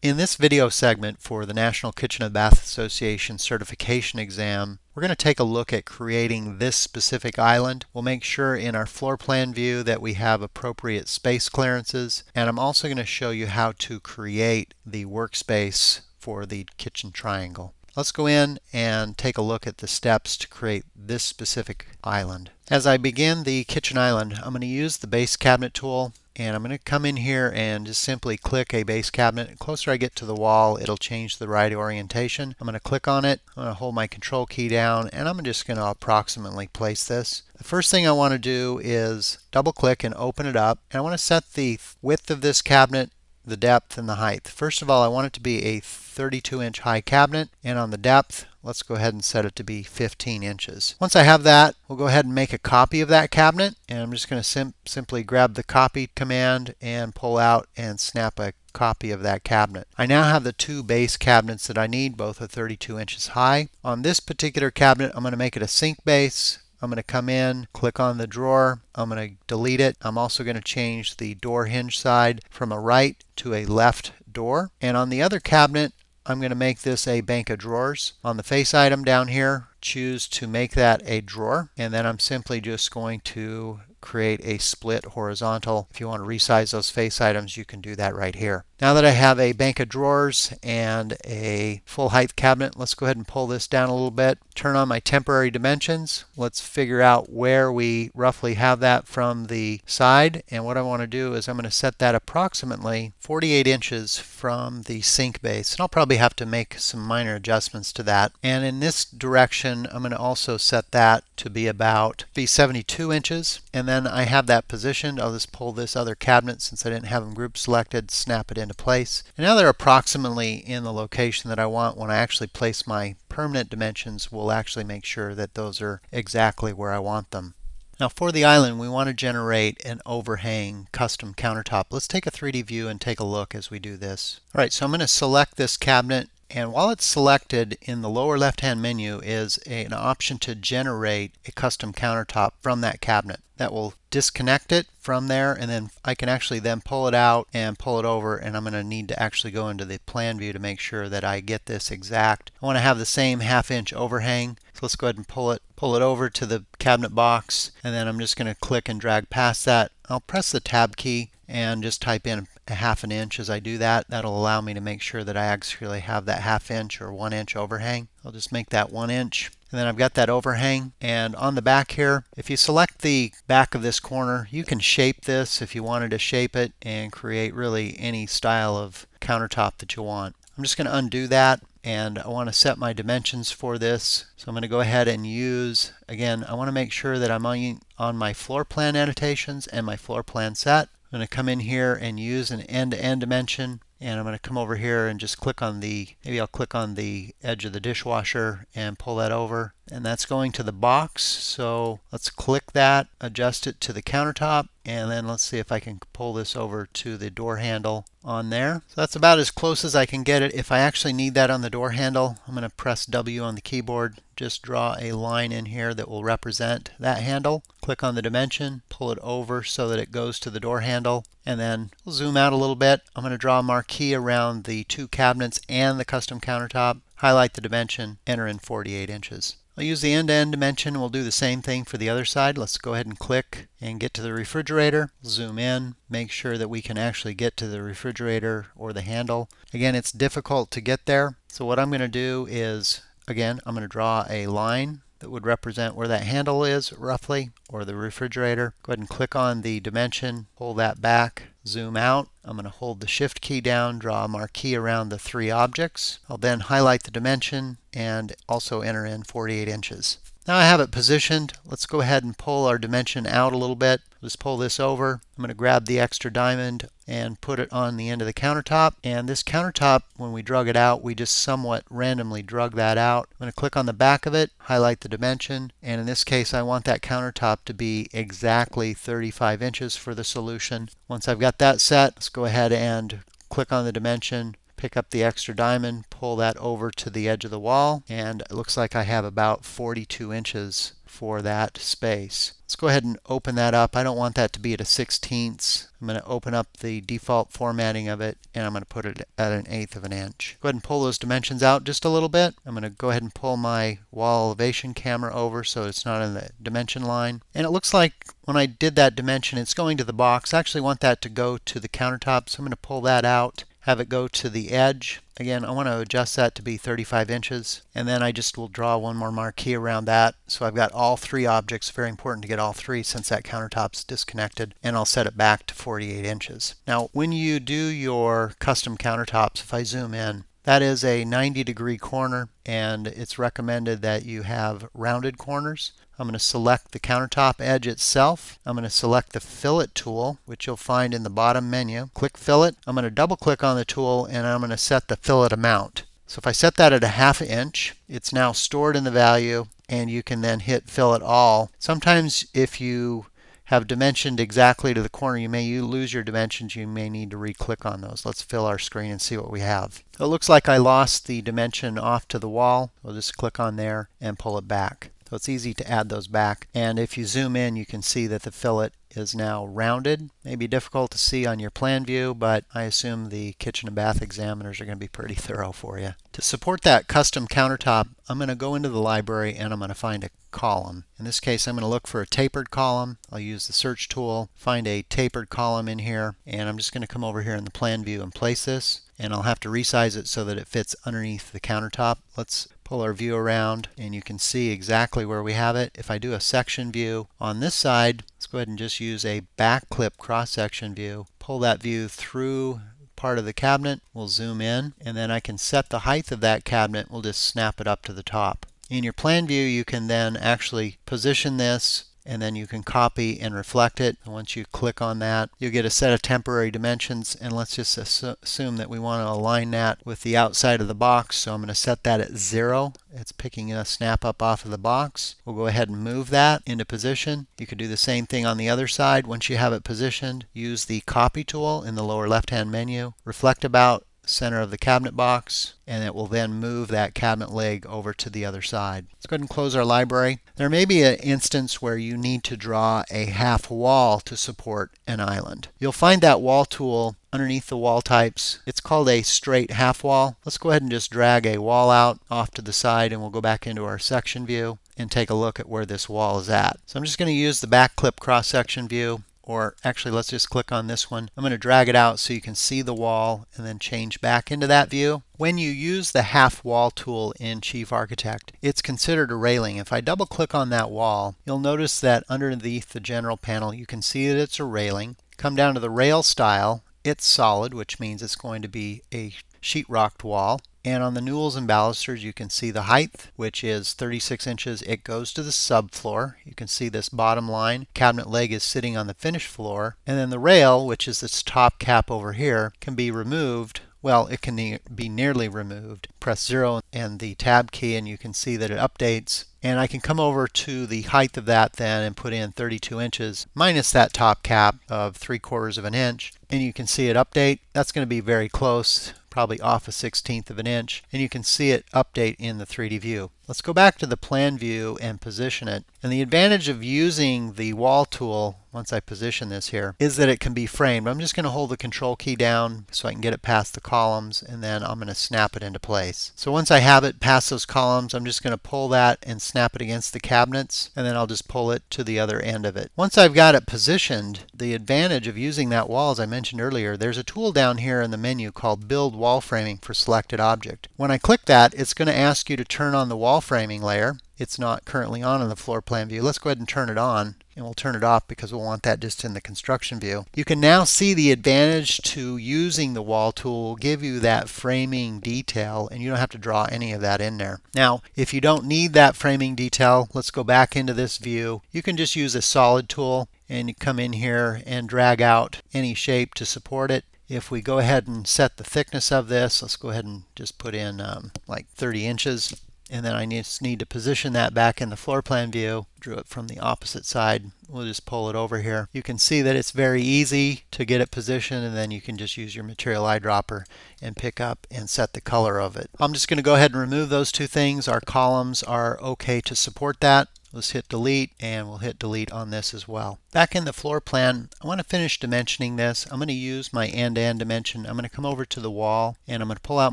In this video segment for the National Kitchen and Bath Association certification exam, we're going to take a look at creating this specific island. We'll make sure in our floor plan view that we have appropriate space clearances, and I'm also going to show you how to create the workspace for the kitchen triangle. Let's go in and take a look at the steps to create this specific island. As I begin the kitchen island, I'm going to use the base cabinet tool. And I'm going to come in here and just simply click a base cabinet. The closer I get to the wall, it'll change the right orientation. I'm going to click on it. I'm going to hold my control key down, and I'm just going to approximately place this. The first thing I want to do is double click and open it up. And I want to set the width of this cabinet, the depth, and the height. First of all, I want it to be a 32-inch high cabinet, and on the depth, let's go ahead and set it to be 15 inches. Once I have that, we'll go ahead and make a copy of that cabinet, and I'm just going to simply grab the copy command and pull out and snap a copy of that cabinet. I now have the two base cabinets that I need. Both are 32 inches high. On this particular cabinet, I'm going to make it a sink base. I'm going to come in, click on the drawer. I'm going to delete it. I'm also going to change the door hinge side from a right to a left door. And on the other cabinet, I'm going to make this a bank of drawers. On the face item down here, choose to make that a drawer. And then I'm simply just going to create a split horizontal. If you want to resize those face items, you can do that right here. Now that I have a bank of drawers and a full height cabinet, let's go ahead and pull this down a little bit. Turn on my temporary dimensions. Let's figure out where we roughly have that from the side. And what I want to do is I'm going to set that approximately 48 inches from the sink base. And I'll probably have to make some minor adjustments to that. And in this direction, I'm going to also set that to be about 72 inches. And then I have that positioned. I'll just pull this other cabinet since I didn't have them group selected, snap it into place. And now they're approximately in the location that I want. When I actually place my permanent dimensions, we'll actually make sure that those are exactly where I want them. Now for the island, we want to generate an overhang custom countertop. Let's take a 3D view and take a look as we do this. Alright, so I'm going to select this cabinet. And while it's selected, in the lower left-hand menu is an option to generate a custom countertop from that cabinet. That will disconnect it from there, and then I can actually then pull it out and pull it over, and I'm going to need to actually go into the plan view to make sure that I get this exact. I want to have the same half-inch overhang, so let's go ahead and pull it over to the cabinet box, and then I'm just going to click and drag past that. I'll press the tab key and just type in a half an inch as I do that. That'll allow me to make sure that I actually have that half inch or 1 inch overhang. I'll just make that 1 inch. And then I've got that overhang. And on the back here, if you select the back of this corner, you can shape this if you wanted to shape it and create really any style of countertop that you want. I'm just going to undo that, and I want to set my dimensions for this. So I'm going to go ahead and use, again, I want to make sure that I'm on my floor plan annotations and my floor plan set. I'm going to come in here and use an end-to-end dimension, and I'm going to come over here and just click on maybe I'll click on the edge of the dishwasher and pull that over, and that's going to the box. So let's click that, adjust it to the countertop, and then let's see if I can pull this over to the door handle on there. So that's about as close as I can get it. If I actually need that on the door handle, I'm going to press W on the keyboard. Just draw a line in here that will represent that handle. Click on the dimension, pull it over so that it goes to the door handle, and then we'll zoom out a little bit. I'm going to draw a marquee around the two cabinets and the custom countertop, highlight the dimension, enter in 48 inches. I'll use the end-to-end dimension. We'll do the same thing for the other side. Let's go ahead and click and get to the refrigerator. Zoom in, make sure that we can actually get to the refrigerator or the handle. Again, it's difficult to get there. So what I'm going to do is, again, I'm going to draw a line that would represent where that handle is roughly, or the refrigerator. Go ahead and click on the dimension, pull that back, zoom out. I'm going to hold the shift key down, draw a marquee around the three objects. I'll then highlight the dimension and also enter in 48 inches. Now I have it positioned. Let's go ahead and pull our dimension out a little bit. Let's pull this over. I'm going to grab the extra diamond and put it on the end of the countertop. And this countertop, when we drug it out, we just somewhat randomly drug that out. I'm going to click on the back of it, highlight the dimension, and in this case I want that countertop to be exactly 35 inches for the solution. Once I've got that set, let's go ahead and click on the dimension, Pick up the extra diamond, pull that over to the edge of the wall, and it looks like I have about 42 inches for that space. Let's go ahead and open that up. I don't want that to be at a 16th. I'm going to open up the default formatting of it, and I'm going to put it at an 1/8 of an inch. Go ahead and pull those dimensions out just a little bit. I'm going to go ahead and pull my wall elevation camera over so it's not in the dimension line. And it looks like when I did that dimension, it's going to the box. I actually want that to go to the countertop, so I'm going to pull that out, have it go to the edge. Again, I want to adjust that to be 35 inches, and then I just will draw one more marquee around that. So I've got all three objects. Very important to get all three since that countertop's disconnected, and I'll set it back to 48 inches. Now, when you do your custom countertops, if I zoom in, that is a 90-degree corner, and it's recommended that you have rounded corners. I'm going to select the countertop edge itself. I'm going to select the fillet tool, which you'll find in the bottom menu. Click fillet. I'm going to double click on the tool, and I'm going to set the fillet amount. So if I set that at a 1/2 inch, it's now stored in the value, and you can then hit fillet all. Sometimes if you have dimensioned exactly to the corner, you may lose your dimensions. You may need to re-click on those. Let's fill our screen and see what we have. So it looks like I lost the dimension off to the wall. We'll just click on there and pull it back. So it's easy to add those back. And if you zoom in, you can see that the fillet is now rounded. Maybe difficult to see on your plan view, but I assume the kitchen and bath examiners are going to be pretty thorough for you. To support that custom countertop, I'm going to go into the library and I'm going to find a column. In this case, I'm going to look for a tapered column. I'll use the search tool, find a tapered column in here, and I'm just going to come over here in the plan view and place this. And I'll have to resize it so that it fits underneath the countertop. Let's pull our view around, and you can see exactly where we have it. If I do a section view on this side, let's go ahead and just use a back clip cross-section view. Pull that view through part of the cabinet. We'll zoom in, and then I can set the height of that cabinet. We'll just snap it up to the top. In your plan view, you can then actually position this, and then you can copy and reflect it. And once you click on that, you'll get a set of temporary dimensions, and let's just assume that we want to align that with the outside of the box. So I'm going to set that at 0. It's picking a snap up off of the box. We'll go ahead and move that into position. You could do the same thing on the other side. Once you have it positioned, use the copy tool in the lower left hand menu, reflect about center of the cabinet box, and it will then move that cabinet leg over to the other side. Let's go ahead and close our library. There may be an instance where you need to draw a half wall to support an island. You'll find that wall tool underneath the wall types. It's called a straight half wall. Let's go ahead and just drag a wall out off to the side, and we'll go back into our section view and take a look at where this wall is at. So I'm just going to use the back clip cross section view. Or actually, let's just click on this one. I'm going to drag it out so you can see the wall and then change back into that view. When you use the half wall tool in Chief Architect, it's considered a railing. If I double click on that wall, you'll notice that underneath the general panel, you can see that it's a railing. Come down to the rail style. It's solid, which means it's going to be a sheetrocked wall. And on the newels and balusters, you can see the height, which is 36 inches. It goes to the subfloor. You can see this bottom line. Cabinet leg is sitting on the finished floor. And then the rail, which is this top cap over here, can be removed. Well, it can be nearly removed. Press 0 and the tab key, and you can see that it updates. And I can come over to the height of that then and put in 32 inches minus that top cap of 3/4 of an inch. And you can see it update. That's going to be very close, probably off a 1/16 of an inch. And you can see it update in the 3D view. Let's go back to the plan view and position it. And the advantage of using the wall tool, once I position this here, is that it can be framed. I'm just going to hold the control key down so I can get it past the columns, and then I'm going to snap it into place. So once I have it past those columns, I'm just going to pull that and snap it against the cabinets, and then I'll just pull it to the other end of it. Once I've got it positioned, the advantage of using that wall, as I mentioned earlier, there's a tool down here in the menu called Build Wall Framing for selected object. When I click that, it's going to ask you to turn on the wall framing layer. It's not currently on in the floor plan view. Let's go ahead and turn it on, and we'll turn it off because we'll want that just in the construction view. You can now see the advantage to using the wall tool will give you that framing detail, and you don't have to draw any of that in there. Now, if you don't need that framing detail, let's go back into this view. You can just use a solid tool, and you come in here and drag out any shape to support it. If we go ahead and set the thickness of this, let's go ahead and just put in like 30 inches. And then I just need to position that back in the floor plan view. Drew it from the opposite side. We'll just pull it over here. You can see that it's very easy to get it positioned, and then you can just use your material eyedropper and pick up and set the color of it. I'm just going to go ahead and remove those two things. Our columns are okay to support that. Let's hit delete, and we'll hit delete on this as well. Back in the floor plan, I want to finish dimensioning this. I'm going to use my end-to-end dimension. I'm going to come over to the wall, and I'm going to pull out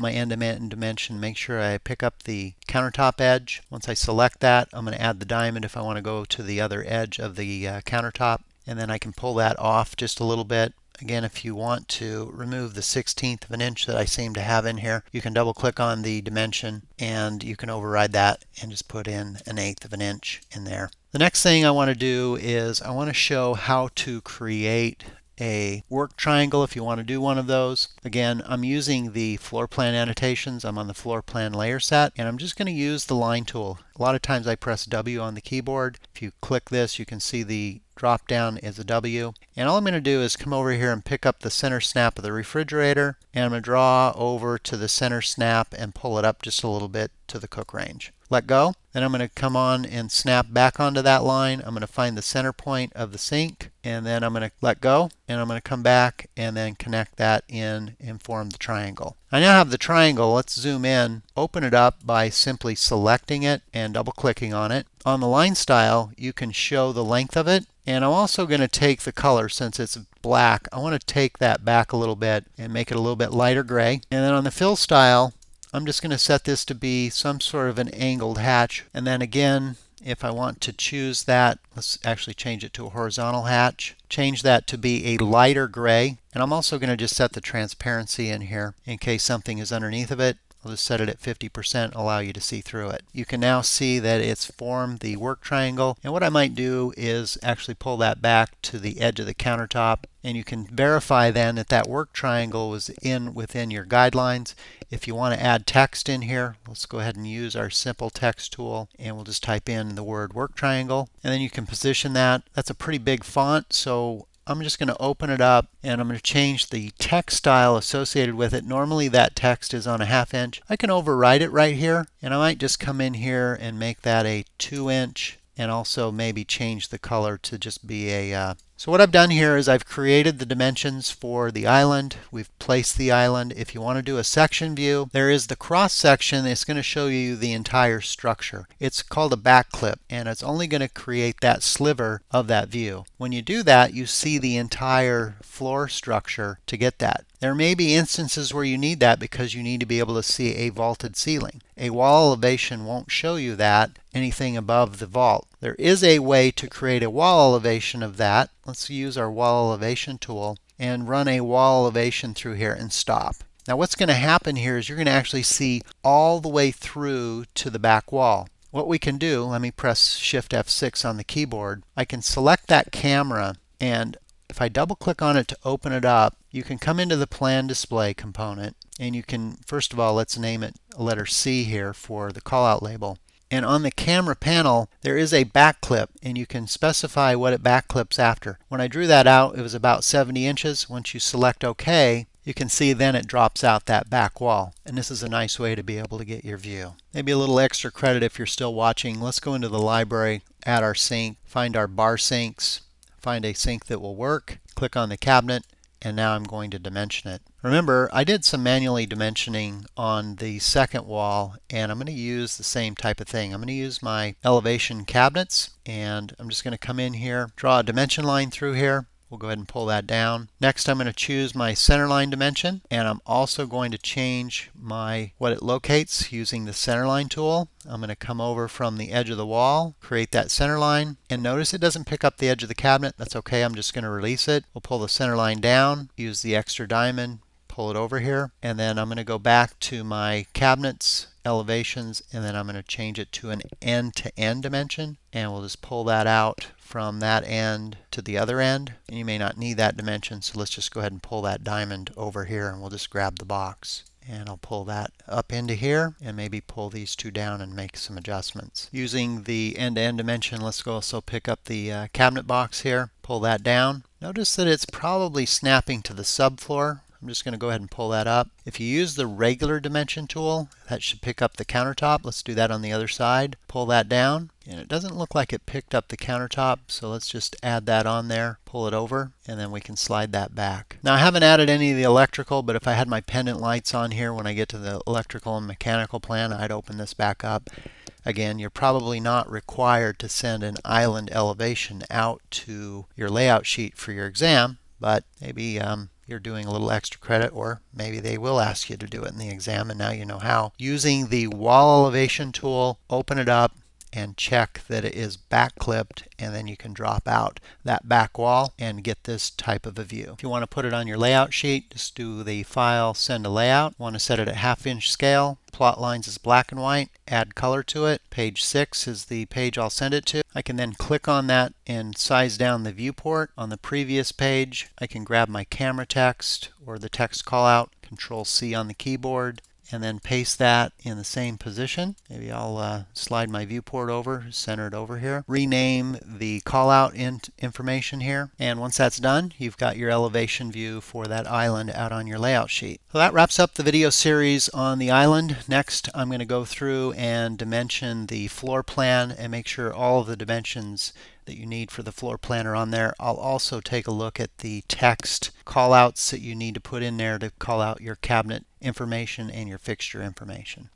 my end-to-end dimension, make sure I pick up the countertop edge. Once I select that, I'm going to add the diamond if I want to go to the other edge of the countertop, and then I can pull that off just a little bit. Again, if you want to remove the 1/16 of an inch that I seem to have in here, you can double click on the dimension and you can override that and just put in 1/8 of an inch in there. The next thing I want to do is I want to show how to create a work triangle if you want to do one of those. Again, I'm using the floor plan annotations. I'm on the floor plan layer set, and I'm just going to use the line tool. A lot of times I press W on the keyboard. If you click this, you can see the drop down is a W. And all I'm going to do is come over here and pick up the center snap of the refrigerator, and I'm going to draw over to the center snap and pull it up just a little bit to the cook range. Let go. Then I'm going to come on and snap back onto that line. I'm going to find the center point of the sink, and then I'm going to let go, and I'm going to come back and then connect that in and form the triangle. I now have the triangle. Let's zoom in. Open it up by simply selecting it and double clicking on it. On the line style, you can show the length of it, and I'm also going to take the color. Since it's black, I want to take that back a little bit and make it a little bit lighter gray. And then on the fill style, I'm just going to set this to be some sort of an angled hatch. And then again, if I want to choose that, let's actually change it to a horizontal hatch. Change that to be a lighter gray. And I'm also going to just set the transparency in here in case something is underneath of it. I'll just set it at 50%, allow you to see through it. You can now see that it's formed the work triangle. And what I might do is actually pull that back to the edge of the countertop. And you can verify then that that work triangle was within your guidelines. If you want to add text in here, let's go ahead and use our simple text tool, and we'll just type in the word work triangle. And then you can position that. That's a pretty big font, so I'm just going to open it up, and I'm going to change the text style associated with it. Normally that text is on a 1/2 inch. I can override it right here, and I might just come in here and make that a 2 inch, and also maybe change the color to just be a so what I've done here is I've created the dimensions for the island. We've placed the island. If you want to do a section view, there is the cross section. It's going to show you the entire structure. It's called a back clip, and it's only going to create that sliver of that view. When you do that, you see the entire floor structure to get that. There may be instances where you need that because you need to be able to see a vaulted ceiling. A wall elevation won't show you that, anything above the vault. There is a way to create a wall elevation of that. Let's use our wall elevation tool and run a wall elevation through here and stop. Now what's going to happen here is you're going to actually see all the way through to the back wall. What we can do, let me press Shift F6 on the keyboard. I can select that camera, and if I double click on it to open it up, you can come into the plan display component, and you can, first of all, let's name it a letter C here for the callout label. And on the camera panel, there is a back clip, and you can specify what it back clips after. When I drew that out, it was about 70 inches. Once you select OK, you can see then it drops out that back wall. And this is a nice way to be able to get your view. Maybe a little extra credit if you're still watching. Let's go into the library, add our sink, find our bar sinks, find a sink that will work, click on the cabinet, and now I'm going to dimension it. Remember, I did some manually dimensioning on the second wall, and I'm going to use the same type of thing. I'm going to use my elevation cabinets, and I'm just going to come in here, draw a dimension line through here. We'll go ahead and pull that down. Next, I'm going to choose my center line dimension, and I'm also going to change what it locates using the center line tool. I'm going to come over from the edge of the wall, create that center line, and notice it doesn't pick up the edge of the cabinet. That's okay. I'm just going to release it. We'll pull the center line down, use the extra diamond, pull it over here, and then I'm going to go back to my cabinets, elevations, and then I'm going to change it to an end-to-end dimension, and we'll just pull that out from that end to the other end. And you may not need that dimension, so let's just go ahead and pull that diamond over here, and we'll just grab the box. And I'll pull that up into here and maybe pull these two down and make some adjustments. Using the end-to-end dimension, let's go also pick up the cabinet box here, pull that down. Notice that it's probably snapping to the subfloor. I'm just going to go ahead and pull that up. If you use the regular dimension tool, that should pick up the countertop. Let's do that on the other side. Pull that down, and it doesn't look like it picked up the countertop, so let's just add that on there, pull it over, and then we can slide that back. Now I haven't added any of the electrical, but if I had my pendant lights on here when I get to the electrical and mechanical plan, I'd open this back up. Again, you're probably not required to send an island elevation out to your layout sheet for your exam, but maybe you're doing a little extra credit, or maybe they will ask you to do it in the exam, and now you know how. Using the wall elevation tool, open it up and check that it is back clipped, and then you can drop out that back wall and get this type of a view. If you want to put it on your layout sheet, just do the File, Send to Layout. Want to set it at 1/2 inch scale. Plot lines is black and white. Add color to it. Page 6 is the page I'll send it to. I can then click on that and size down the viewport. On the previous page, I can grab my camera text or the text callout, Control C on the keyboard, and then paste that in the same position. Maybe I'll slide my viewport over, center it over here. Rename the callout information here. And once that's done, you've got your elevation view for that island out on your layout sheet. So that wraps up the video series on the island. Next, I'm going to go through and dimension the floor plan and make sure all of the dimensions that you need for the floor plan are on there. I'll also take a look at the text callouts that you need to put in there to call out your cabinet information and your fixture information.